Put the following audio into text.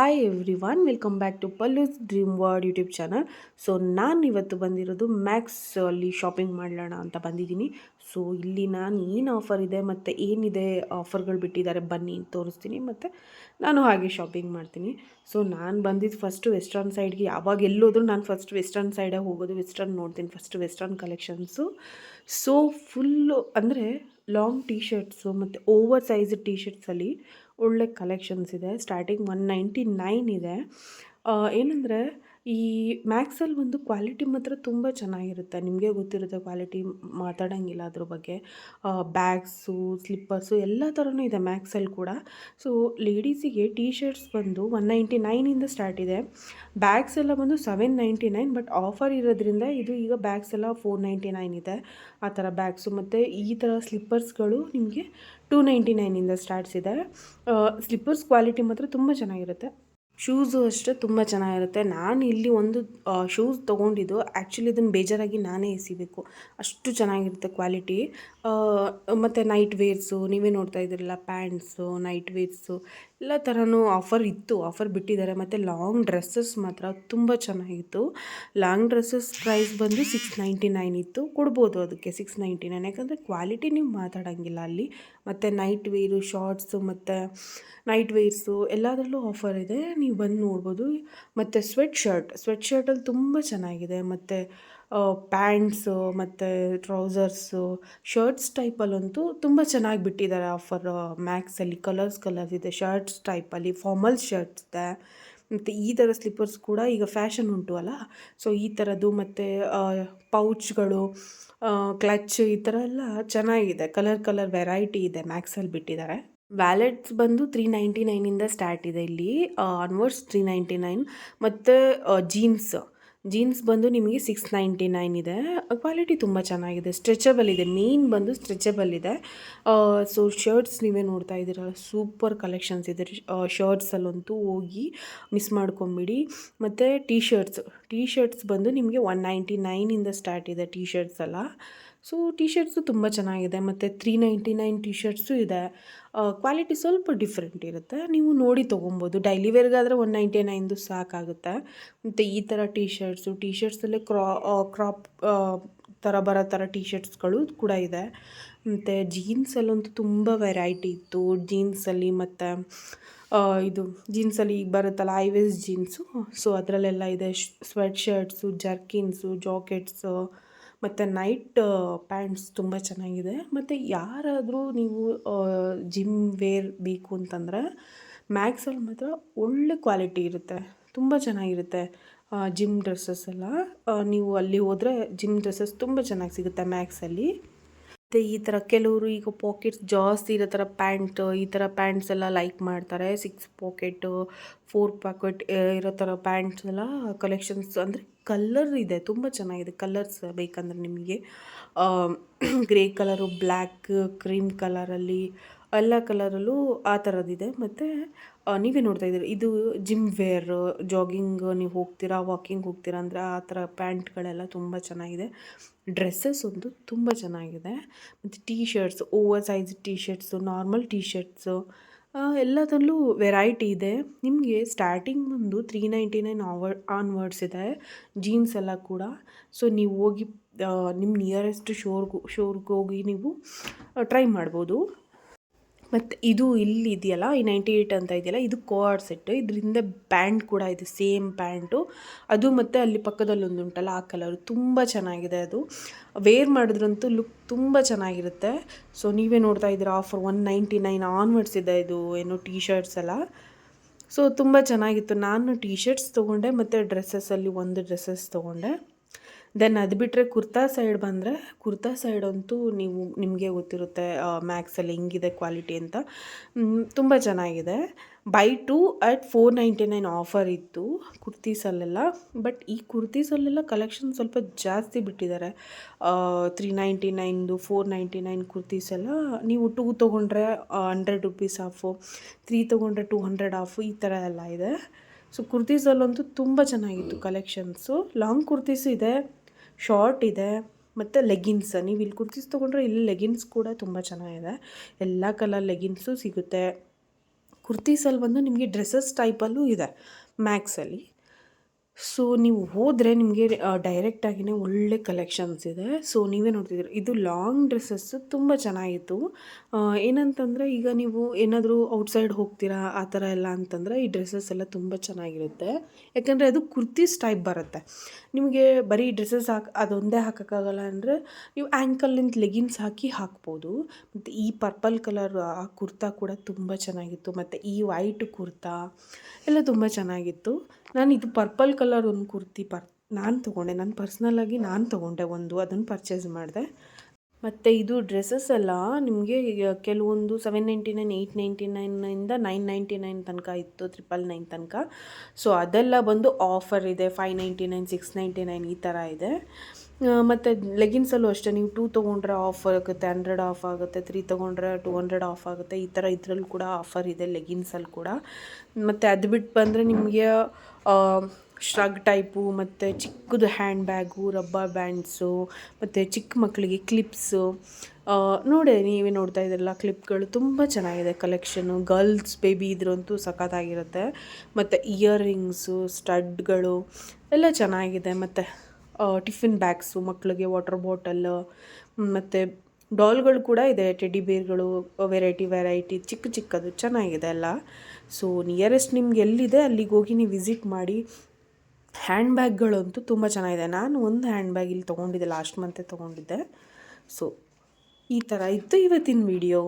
Hi everyone, welcome back to Pallu's dream world YouTube channel. So ನಾನು ಇವತ್ತು ಬಂದಿರೋದು Max ಅಲ್ಲಿ ಶಾಪಿಂಗ್ ಮಾಡೋಣ ಅಂತ ಬಂದಿದ್ದೀನಿ. ಸೊ ಇಲ್ಲಿ ನಾನು ಏನು ಆಫರ್ ಇದೆ ಮತ್ತು ಏನಿದೆ ಆಫರ್ಗಳು ಬಿಟ್ಟಿದ್ದಾರೆ ಬನ್ನಿ ತೋರಿಸ್ತೀನಿ, ಮತ್ತು ನಾನು ಹಾಗೆ ಶಾಪಿಂಗ್ ಮಾಡ್ತೀನಿ. ಸೊ ನಾನು ಬಂದಿದ್ದು ಫಸ್ಟು ವೆಸ್ಟರ್ನ್ ಸೈಡ್ಗೆ. ಯಾವಾಗ ಎಲ್ಲೋದ್ರೂ ನಾನು ಫಸ್ಟ್ ವೆಸ್ಟರ್ನ್ ಸೈಡೇ ಹೋಗೋದು, ವೆಸ್ಟರ್ನ್ ನೋಡ್ತೀನಿ first, western collections. So full ಅಂದರೆ ಲಾಂಗ್ ಟೀ ಶರ್ಟ್ಸು ಮತ್ತು ಓವರ್ ಸೈಜ್ ಟೀ ಶರ್ಟ್ಸಲ್ಲಿ ಒಳ್ಳೆ ಕಲೆಕ್ಷನ್ಸ್ ಇದೆ. ಸ್ಟಾರ್ಟಿಂಗ್ 199 ಇದೆ. ಏನಂದರೆ ಈ ಮ್ಯಾಕ್ಸಲ್ಲಿ ಒಂದು ಕ್ವಾಲಿಟಿ ಮಾತ್ರ ತುಂಬ ಚೆನ್ನಾಗಿರುತ್ತೆ. ನಿಮಗೆ ಗೊತ್ತಿರುತ್ತೆ, ಕ್ವಾಲಿಟಿ ಮಾತಾಡೋಂಗಿಲ್ಲ ಅದ್ರ ಬಗ್ಗೆ. ಬ್ಯಾಗ್ಸು, ಸ್ಲಿಪ್ಪರ್ಸು ಎಲ್ಲ ಥರನೂ ಇದೆ ಮ್ಯಾಕ್ಸಲ್ಲಿ ಕೂಡ. ಸೊ ಲೇಡೀಸಿಗೆ ಟೀ ಶರ್ಟ್ಸ್ ಬಂದು 199 ಸ್ಟಾರ್ಟ್ ಇದೆ. ಬ್ಯಾಗ್ಸ್ ಎಲ್ಲ ಬಂದು 799, ಬಟ್ ಆಫರ್ ಇರೋದ್ರಿಂದ ಇದು ಈಗ ಬ್ಯಾಗ್ಸ್ ಎಲ್ಲ 499 ಇದೆ. ಆ ಥರ ಬ್ಯಾಗ್ಸು ಮತ್ತು ಈ ಥರ ಸ್ಲಿಪ್ಪರ್ಸ್ಗಳು ನಿಮಗೆ 299 ಸ್ಟಾರ್ಟ್ಸ್ ಇದೆ. ಸ್ಲಿಪ್ಪರ್ಸ್ ಕ್ವಾಲಿಟಿ ಮಾತ್ರ ತುಂಬ ಚೆನ್ನಾಗಿರುತ್ತೆ. ಶೂಸು ಅಷ್ಟೇ ತುಂಬ ಚೆನ್ನಾಗಿರುತ್ತೆ. ನಾನು ಇಲ್ಲಿ ಒಂದು ಶೂಸ್ ತೊಗೊಂಡಿದ್ದು, ಆ್ಯಕ್ಚುಲಿ ಇದನ್ನು ಬೇಜಾರಾಗಿ ನಾನೇ ಎಸಿಬೇಕು, ಅಷ್ಟು ಚೆನ್ನಾಗಿರುತ್ತೆ ಕ್ವಾಲಿಟಿ. ಮತ್ತು ನೈಟ್ ವೇರ್ಸು ನೀವೇ ನೋಡ್ತಾ ಇದ್ದೀರಲ್ಲ, ಪ್ಯಾಂಟ್ಸು, ನೈಟ್ ವೇರ್ಸು ಎಲ್ಲ ಥರನೂ ಆಫರ್ ಇತ್ತು, ಆಫರ್ ಬಿಟ್ಟಿದ್ದಾರೆ. ಮತ್ತು ಲಾಂಗ್ ಡ್ರೆಸ್ಸಸ್ ಮಾತ್ರ ತುಂಬ ಚೆನ್ನಾಗಿತ್ತು. ಲಾಂಗ್ ಡ್ರೆಸ್ಸಸ್ ಪ್ರೈಸ್ ಬಂದು 699 ಇತ್ತು. ಕೊಡ್ಬೋದು ಅದಕ್ಕೆ 699, ಯಾಕಂದರೆ ಕ್ವಾಲಿಟಿ ನೀವು ಮಾತಾಡೋಂಗಿಲ್ಲ ಅಲ್ಲಿ. ಮತ್ತು ನೈಟ್ ವೇರು, ಶಾರ್ಟ್ಸು ಮತ್ತು ನೈಟ್ ವೇರ್ಸು ಎಲ್ಲದರಲ್ಲೂ ಆಫರ್ ಇದೆ, ನೀವು ಬಂದು ನೋಡ್ಬೋದು. ಮತ್ತು ಸ್ವೆಟ್ ಶರ್ಟಲ್ಲಿ ತುಂಬ ಚೆನ್ನಾಗಿದೆ. ಮತ್ತು ಪ್ಯಾಂಟ್ಸು ಮತ್ತು ಟ್ರೌಸರ್ಸು, ಶರ್ಟ್ಸ್ ಟೈಪಲ್ಲಂತೂ ತುಂಬ ಚೆನ್ನಾಗಿ ಬಿಟ್ಟಿದ್ದಾರೆ ಆಫರ್ ಮ್ಯಾಕ್ಸಲ್ಲಿ. ಕಲರ್ಸ್ ಇದೆ ಶರ್ಟ್ಸ್ ಟೈಪಲ್ಲಿ, ಫಾರ್ಮಲ್ ಶರ್ಟ್ಸ್ ಇದೆ. ಮತ್ತು ಈ ಥರ ಸ್ಲಿಪ್ಪರ್ಸ್ ಕೂಡ ಈಗ ಫ್ಯಾಷನ್ ಉಂಟು ಅಲ್ಲ, ಸೊ ಈ ಥರದ್ದು. ಮತ್ತು ಪೌಚ್ಗಳು, ಕ್ಲಚ್, ಈ ಥರ ಎಲ್ಲ ಚೆನ್ನಾಗಿದೆ. ಕಲರ್ ವೆರೈಟಿ ಇದೆ ಮ್ಯಾಕ್ಸಲ್ಲಿ ಬಿಟ್ಟಿದ್ದಾರೆ. ವ್ಯಾಲೆಟ್ಸ್ ಬಂದು 399 ಸ್ಟಾರ್ಟ್ ಇದೆ ಇಲ್ಲಿ, ಆನ್ವರ್ಡ್ಸ್ 399. ಮತ್ತು ಜೀನ್ಸ್ ಬಂದು ನಿಮಗೆ 699 ಇದೆ. ಕ್ವಾಲಿಟಿ ತುಂಬ ಚೆನ್ನಾಗಿದೆ, ಸ್ಟ್ರೆಚಬಲ್ ಇದೆ, ಮೇನ್ ಬಂದು ಸ್ಟ್ರೆಚಬಲ್ ಇದೆ. ಸೊ ಶರ್ಟ್ಸ್ ನೀವೇ ನೋಡ್ತಾ ಇದ್ದೀರಲ್ಲ, ಸೂಪರ್ ಕಲೆಕ್ಷನ್ಸ್ ಇದೆ. ಶರ್ಟ್ಸಲ್ಲಂತೂ ಹೋಗಿ ಮಿಸ್ ಮಾಡ್ಕೊಂಬಿಡಿ. ಮತ್ತು ಟೀ ಶರ್ಟ್ಸ್ ಬಂದು ನಿಮಗೆ 199 ಸ್ಟಾರ್ಟ್ ಇದೆ ಟೀ ಶರ್ಟ್ಸ್ ಎಲ್ಲ. ಸೊ ಟೀ ಶರ್ಟ್ಸು ತುಂಬ ಚೆನ್ನಾಗಿದೆ. ಮತ್ತು 399 ಟೀ ಶರ್ಟ್ಸು ಇದೆ. ಕ್ವಾಲಿಟಿ ಸ್ವಲ್ಪ ಡಿಫ್ರೆಂಟ್ ಇರುತ್ತೆ, ನೀವು ನೋಡಿ ತೊಗೊಬೋದು. ಡೈಲಿ ವೇರ್ಗಾದರೆ 199 ಸಾಕಾಗುತ್ತೆ. ಮತ್ತು ಈ ಥರ ಟೀ ಶರ್ಟ್ಸಲ್ಲೇ ಕ್ರಾಪ್ ಥರ ಬರೋ ಥರ ಟೀ ಶರ್ಟ್ಸ್ಗಳು ಕೂಡ ಇದೆ. ಮತ್ತು ಜೀನ್ಸಲ್ಲಂತೂ ತುಂಬ ವೆರೈಟಿ ಇತ್ತು ಜೀನ್ಸಲ್ಲಿ. ಮತ್ತು ಇದು ಜೀನ್ಸಲ್ಲಿ ಬರುತ್ತಲ್ಲ ಹೈವೇಸ್ ಜೀನ್ಸು, ಸೊ ಅದರಲ್ಲೆಲ್ಲ ಇದೆ. ಸ್ವೆಟ್ ಶರ್ಟ್ಸು, ಜರ್ಕಿನ್ಸು, ಜಾಕೆಟ್ಸು ಮತ್ತು ನೈಟ್ ಪ್ಯಾಂಟ್ಸ್ ತುಂಬ ಚೆನ್ನಾಗಿದೆ. ಮತ್ತು ಯಾರಾದರೂ ನೀವು ಜಿಮ್ ವೇರ್ ಬೇಕು ಅಂತಂದರೆ ಮ್ಯಾಕ್ಸಲ್ಲಿ ಮಾತ್ರ ಒಳ್ಳೆ ಕ್ವಾಲಿಟಿ ಇರುತ್ತೆ, ತುಂಬ ಚೆನ್ನಾಗಿರುತ್ತೆ. ಜಿಮ್ ಡ್ರೆಸ್ಸಸ್ ಎಲ್ಲ ನೀವು ಅಲ್ಲಿ ಹೋದರೆ ಜಿಮ್ ಡ್ರೆಸ್ಸಸ್ ತುಂಬ ಚೆನ್ನಾಗಿ ಸಿಗುತ್ತೆ ಮ್ಯಾಕ್ಸಲ್ಲಿ. ಮತ್ತು ಈ ಥರ ಕೆಲವರು ಈಗ ಪಾಕೆಟ್ಸ್ ಜಾಸ್ತಿ ಇರೋ ಥರ ಈ ಥರ ಪ್ಯಾಂಟ್ಸ್ ಎಲ್ಲ ಲೈಕ್ ಮಾಡ್ತಾರೆ. 6 ಪಾಕೆಟು 4 ಪಾಕೆಟ್ ಇರೋ ಥರ ಪ್ಯಾಂಟ್ಸ್ ಎಲ್ಲ ಕಲೆಕ್ಷನ್ಸ್. ಅಂದರೆ ಕಲರ್ ಇದೆ, ತುಂಬ ಚೆನ್ನಾಗಿದೆ. ಕಲರ್ಸ್ ಬೇಕಂದ್ರೆ ನಿಮಗೆ ಗ್ರೇ ಕಲರು, ಬ್ಲ್ಯಾಕ್, ಕ್ರೀಮ್ ಕಲರಲ್ಲಿ, ಎಲ್ಲ ಕಲರಲ್ಲೂ ಆ ಥರದ್ದಿದೆ. ಮತ್ತು ನೀವೇ ನೋಡ್ತಾ ಇದ್ದೀರಿ, ಇದು ಜಿಮ್ ವೇರ್, ಜಾಗಿಂಗ್ ನೀವು ಹೋಗ್ತೀರಾ, ವಾಕಿಂಗ್ ಹೋಗ್ತೀರಾ ಅಂದರೆ ಆ ಥರ ಪ್ಯಾಂಟ್ಗಳೆಲ್ಲ ತುಂಬ ಚೆನ್ನಾಗಿದೆ. ಡ್ರೆಸ್ಸಸ್ ಒಂದು ತುಂಬ ಚೆನ್ನಾಗಿದೆ. ಮತ್ತು T shirts, over size tea shirts, normal tea shirts ಎಲ್ಲದರಲ್ಲೂ ವೆರೈಟಿ ಇದೆ. ನಿಮಗೆ ಸ್ಟಾರ್ಟಿಂಗ್ ಒಂದು 399 ಆನ್ವರ್ಡ್ಸ್ ಇದೆ ಜೀನ್ಸ್ ಎಲ್ಲ ಕೂಡ. ಸೊ ನೀವು ಹೋಗಿ ನಿಮ್ಮ ನಿಯರೆಸ್ಟ್ ಶೋರ್ಗೆ ಹೋಗಿ ನೀವು ಟ್ರೈ ಮಾಡ್ಬೋದು. ಮತ್ತು ಇದು ಇಲ್ಲಿ ಇದೆಯಲ್ಲ, ಈ 98 ಅಂತ ಇದೆಯಲ್ಲ, ಇದು ಕೋಆರ್ಡ್ ಸೆಟ್ಟು. ಇದರಿಂದ ಪ್ಯಾಂಟ್ ಕೂಡ ಇದೆ, ಸೇಮ್ ಪ್ಯಾಂಟು ಅದು. ಮತ್ತು ಅಲ್ಲಿ ಪಕ್ಕದಲ್ಲಿ ಒಂದು ಉಂಟಲ್ಲ ಆ ಕಲರು, ತುಂಬ ಚೆನ್ನಾಗಿದೆ ಅದು. ವೇರ್ ಮಾಡಿದ್ರಂತೂ ಲುಕ್ ತುಂಬ ಚೆನ್ನಾಗಿರುತ್ತೆ. ಸೊ ನೀವೇ ನೋಡ್ತಾ ಇದ್ದೀರ, ಆಫರ್ 199 ಆನ್ವರ್ಡ್ಸ್ ಇದೆ ಇದು ಏನು ಟೀ ಶರ್ಟ್ಸ್ ಎಲ್ಲ. ಸೊ ತುಂಬ ಚೆನ್ನಾಗಿತ್ತು. ನಾನು ಟೀ ಶರ್ಟ್ಸ್ ತೊಗೊಂಡೆ ಮತ್ತು ಡ್ರೆಸ್ಸಸ್ಸಲ್ಲಿ ಒಂದು ಡ್ರೆಸ್ಸಸ್ ತೊಗೊಂಡೆ. ದೆನ್ ಅದು ಬಿಟ್ಟರೆ ಕುರ್ತಾ ಸೈಡ್ ಅಂತೂ ನಿಮಗೆ ಗೊತ್ತಿರುತ್ತೆ ಮ್ಯಾಕ್ಸಲ್ಲಿ ಹೆಂಗಿದೆ ಕ್ವಾಲಿಟಿ ಅಂತ. ತುಂಬ ಚೆನ್ನಾಗಿದೆ. ಬೈ 2 at 499 ಆಫರ್ ಇತ್ತು ಕುರ್ತೀಸಲ್ಲೆಲ್ಲ. ಬಟ್ ಈ ಕುರ್ತೀಸಲ್ಲೆಲ್ಲ ಕಲೆಕ್ಷನ್ ಸ್ವಲ್ಪ ಜಾಸ್ತಿ ಬಿಟ್ಟಿದ್ದಾರೆ. 399 499 ಕುರ್ತೀಸೆಲ್ಲ ನೀವು 2 ತೊಗೊಂಡ್ರೆ 100 ರುಪೀಸ್ ಆಫು, 3 ತೊಗೊಂಡ್ರೆ 200 ಆಫು, ಈ ಥರ ಎಲ್ಲ ಇದೆ. ಸೊ ಕುರ್ತೀಸಲ್ಲಂತೂ ತುಂಬ ಚೆನ್ನಾಗಿತ್ತು ಕಲೆಕ್ಷನ್ಸು. ಲಾಂಗ್ ಕುರ್ತೀಸು ಇದೆ, ಶಾರ್ಟ್ ಇದೆ, ಮತ್ತು ಲೆಗಿನ್ಸ್. ನೀವು ಇಲ್ಲಿ ಕುರ್ತೀಸ್ ತೊಗೊಂಡ್ರೆ ಇಲ್ಲಿ ಲೆಗಿನ್ಸ್ ಕೂಡ ತುಂಬ ಚೆನ್ನಾಗಿದೆ. ಎಲ್ಲ ಕಲರ್ ಲೆಗಿನ್ಸು ಸಿಗುತ್ತೆ. ಕುರ್ತೀಸಲ್ಲಿ ಬಂದು ನಿಮಗೆ ಡ್ರೆಸ್ಸಸ್ ಟೈಪಲ್ಲೂ ಇದೆ ಮ್ಯಾಕ್ಸಲ್ಲಿ. ಸೊ ನೀವು ಹೋದರೆ ನಿಮಗೆ ಡೈರೆಕ್ಟಾಗಿಯೇ ಒಳ್ಳೆ ಕಲೆಕ್ಷನ್ಸ್ ಇದೆ. ಸೊ ನೀವೇ ನೋಡ್ತಿದ್ದೀರ, ಇದು ಲಾಂಗ್ ಡ್ರೆಸ್ಸಸ್ಸು ತುಂಬ ಚೆನ್ನಾಗಿತ್ತು. ಏನಂತಂದರೆ ಈಗ ನೀವು ಏನಾದರೂ ಔಟ್ಸೈಡ್ ಹೋಗ್ತೀರಾ ಆ ಥರ ಎಲ್ಲ ಅಂತಂದರೆ ಈ ಡ್ರೆಸ್ಸಸ್ ಎಲ್ಲ ತುಂಬ ಚೆನ್ನಾಗಿರುತ್ತೆ. ಯಾಕಂದರೆ ಅದು ಕುರ್ತೀಸ್ ಟೈಪ್ ಬರುತ್ತೆ. ನಿಮಗೆ ಬರೀ ಡ್ರೆಸ್ಸಸ್ ಅದೊಂದೇ ಹಾಕೋಕ್ಕಾಗಲ್ಲ ಅಂದರೆ ನೀವು ಆ್ಯಂಕಲ್ಲಿಂದ ಲೆಗಿನ್ಸ್ ಹಾಕ್ಬೋದು. ಮತ್ತು ಈ ಪರ್ಪಲ್ ಕಲರ್ ಆ ಕುರ್ತಾ ಕೂಡ ತುಂಬ ಚೆನ್ನಾಗಿತ್ತು. ಮತ್ತು ಈ ವೈಟ್ ಕುರ್ತಾ ಎಲ್ಲ ತುಂಬ ಚೆನ್ನಾಗಿತ್ತು. ನಾನು ಇದು ಪರ್ಪಲ್ ಕಲರ್ ಒಂದು ಕುರ್ತಿ ನಾನು ತೊಗೊಂಡೆ. ನಾನು ಪರ್ಸ್ನಲಾಗಿ ತೊಗೊಂಡೆ ಅದನ್ನು ಪರ್ಚೇಸ್ ಮಾಡಿದೆ. ಮತ್ತು ಇದು ಡ್ರೆಸ್ಸಸ್ ಎಲ್ಲ ನಿಮಗೆ ಕೆಲವೊಂದು 799, 899ಇಂದ 999 ತನಕ ಇತ್ತು, 999 ತನಕ. ಸೊ ಅದೆಲ್ಲ ಬಂದು ಆಫರ್ ಇದೆ, 599, 699 ಈ ಥರ ಇದೆ. ಮತ್ತು ಲೆಗಿನ್ಸಲ್ಲೂ ಅಷ್ಟೇ, ನೀವು 2 ತೊಗೊಂಡ್ರೆ ಆಫ್ ಆಗುತ್ತೆ, 100 ಆಫ್ ಆಗುತ್ತೆ, 3 ತೊಗೊಂಡ್ರೆ 200 ಆಫ್ ಆಗುತ್ತೆ. ಈ ಥರ ಇದರಲ್ಲೂ ಕೂಡ ಆಫರ್ ಇದೆ ಲೆಗಿನ್ಸಲ್ಲಿ ಕೂಡ. ಮತ್ತು ಅದು ಬಿಟ್ಟು ಬಂದರೆ ನಿಮಗೆ ಶ್ರಗ್ ಟೈಪು ಮತ್ತು ಚಿಕ್ಕದು ಹ್ಯಾಂಡ್ ಬ್ಯಾಗು, ರಬ್ಬರ್ ಬ್ಯಾಂಡ್ಸು, ಮತ್ತು ಚಿಕ್ಕ ಮಕ್ಕಳಿಗೆ ಕ್ಲಿಪ್ಸು ನೋಡಿ, ನೀವೇ ನೋಡ್ತಾ ಇದ್ದೀರಲ್ಲ, ಕ್ಲಿಪ್ಗಳು ತುಂಬ ಚೆನ್ನಾಗಿದೆ ಕಲೆಕ್ಷನು. ಗರ್ಲ್ಸ್ ಬೇಬಿ ಇದ್ರಂತೂ ಸಖತ್ತಾಗಿರುತ್ತೆ. ಮತ್ತು ಇಯರಿಂಗ್ಸು, ಸ್ಟಡ್ಗಳು ಎಲ್ಲ ಚೆನ್ನಾಗಿದೆ. ಮತ್ತು ಟಿಫಿನ್ ಬ್ಯಾಗ್ಸು, ಮಕ್ಕಳಿಗೆ ವಾಟರ್ ಬಾಟಲ್ಲು, ಮತ್ತು ಡಾಲ್ಗಳು ಕೂಡ ಇದೆ, ಟೆಡಿ ಬೇರ್ಗಳು, ವೆರೈಟಿ ಚಿಕ್ಕದು ಚೆನ್ನಾಗಿದೆ ಎಲ್ಲ. ಸೊ ನಿಯರೆಸ್ಟ್ ನಿಮ್ಗೆ ಎಲ್ಲಿದೆ ಅಲ್ಲಿಗೆ ಹೋಗಿ ನೀವು ವಿಸಿಟ್ ಮಾಡಿ. ಹ್ಯಾಂಡ್ ಬ್ಯಾಗ್ಗಳಂತೂ ತುಂಬ ಚೆನ್ನಾಗಿದೆ. ನಾನು ಒಂದು ಹ್ಯಾಂಡ್ ಬ್ಯಾಗ್ ಇಲ್ಲಿ ತೊಗೊಂಡಿದ್ದೆ, ಲಾಸ್ಟ್ ಮಂತೇ ತೊಗೊಂಡಿದ್ದೆ. ಸೊ ಈ ಥರ ಇತ್ತು ಇವತ್ತಿನ ವಿಡಿಯೋ.